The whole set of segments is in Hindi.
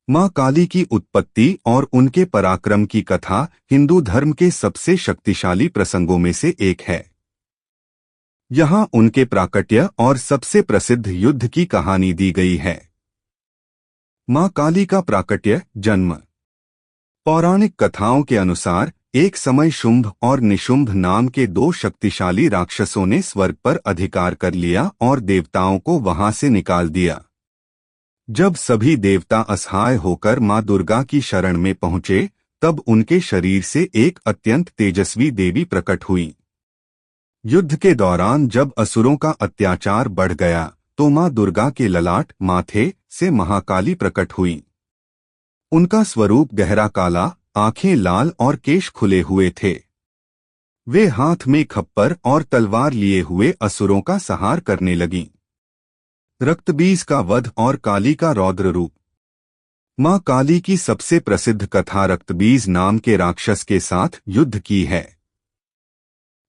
मां काली की उत्पत्ति और उनके पराक्रम की कथा हिंदू धर्म के सबसे शक्तिशाली प्रसंगों में से एक है। यहाँ उनके प्राकट्य और सबसे प्रसिद्ध युद्ध की कहानी दी गई है। मां काली का प्राकट्य जन्म। पौराणिक कथाओं के अनुसार एक समय शुंभ और निशुंभ नाम के दो शक्तिशाली राक्षसों ने स्वर्ग पर अधिकार कर लिया और देवताओं को वहां से निकाल दिया। जब सभी देवता असहाय होकर मां दुर्गा की शरण में पहुंचे, तब उनके शरीर से एक अत्यंत तेजस्वी देवी प्रकट हुई। युद्ध के दौरान जब असुरों का अत्याचार बढ़ गया, तो मां दुर्गा के ललाट माथे से महाकाली प्रकट हुई। उनका स्वरूप गहरा काला, आंखें लाल और केश खुले हुए थे। वे हाथ में खप्पर और तलवार लिए हुए असुरों का संहार करने लगीं। रक्तबीज का वध और काली का रौद्र रूप। मां काली की सबसे प्रसिद्ध कथा रक्तबीज नाम के राक्षस के साथ युद्ध की है।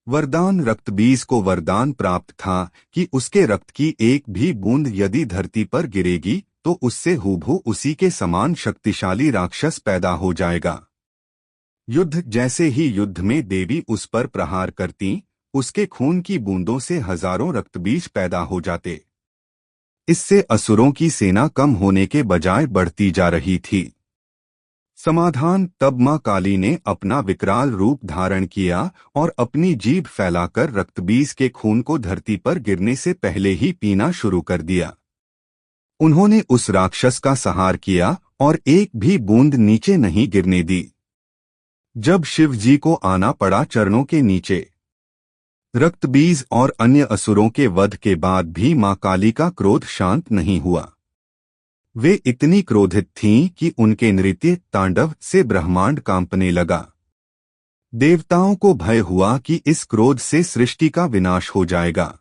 वरदान। रक्तबीज को वरदान प्राप्त था कि उसके रक्त की एक भी बूंद यदि धरती पर गिरेगी तो उससे हूबहू उसी के समान शक्तिशाली राक्षस पैदा हो जाएगा। युद्ध जैसे ही युद्ध में देवी उस पर प्रहार करती, उसके खून की बूंदों से हजारों रक्तबीज पैदा हो जाते। इससे असुरों की सेना कम होने के बजाय बढ़ती जा रही थी। समाधान। तब मां काली ने अपना विकराल रूप धारण किया और अपनी जीभ फैलाकर रक्तबीज के खून को धरती पर गिरने से पहले ही पीना शुरू कर दिया। उन्होंने उस राक्षस का संहार किया और एक भी बूंद नीचे नहीं गिरने दी। जब शिव जी को आना पड़ा चरणों के नीचे। रक्तबीज और अन्य असुरों के वध के बाद भी मां काली का क्रोध शांत नहीं हुआ। वे इतनी क्रोधित थीं कि उनके नृत्य तांडव से ब्रह्मांड कांपने लगा। देवताओं को भय हुआ कि इस क्रोध से सृष्टि का विनाश हो जाएगा।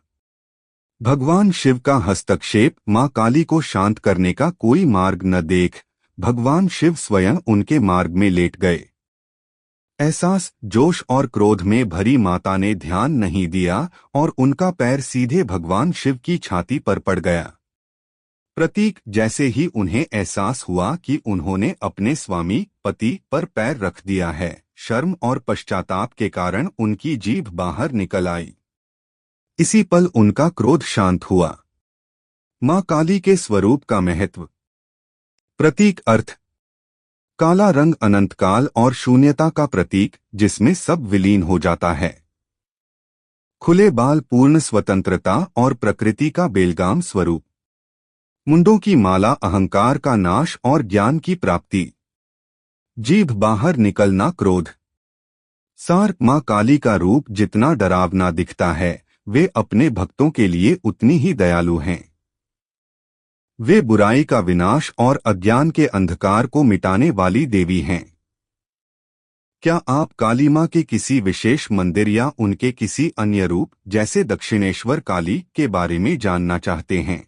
भगवान शिव का हस्तक्षेप। मां काली को शांत करने का कोई मार्ग न देख भगवान शिव स्वयं उनके मार्ग में लेट गए। एहसास, जोश और क्रोध में भरी माता ने ध्यान नहीं दिया और उनका पैर सीधे भगवान शिव की छाती पर पड़ गया। प्रतीक। जैसे ही उन्हें एहसास हुआ कि उन्होंने अपने स्वामी पति पर पैर रख दिया है, शर्म और पश्चाताप के कारण उनकी जीभ बाहर निकल आई। इसी पल उनका क्रोध शांत हुआ। मां काली के स्वरूप का महत्व। प्रतीक। अर्थ। काला रंग अनंतकाल और शून्यता का प्रतीक, जिसमें सब विलीन हो जाता है। खुले बाल पूर्ण स्वतंत्रता और प्रकृति का बेलगाम स्वरूप। मुंडों की माला अहंकार का नाश और ज्ञान की प्राप्ति। जीभ बाहर निकलना क्रोध। सार। मां काली का रूप जितना डरावना दिखता है, वे अपने भक्तों के लिए उतनी ही दयालु हैं। वे बुराई का विनाश और अज्ञान के अंधकार को मिटाने वाली देवी हैं। क्या आप काली मां के किसी विशेष मंदिर या उनके किसी अन्य रूप जैसे दक्षिणेश्वर काली के बारे में जानना चाहते हैं?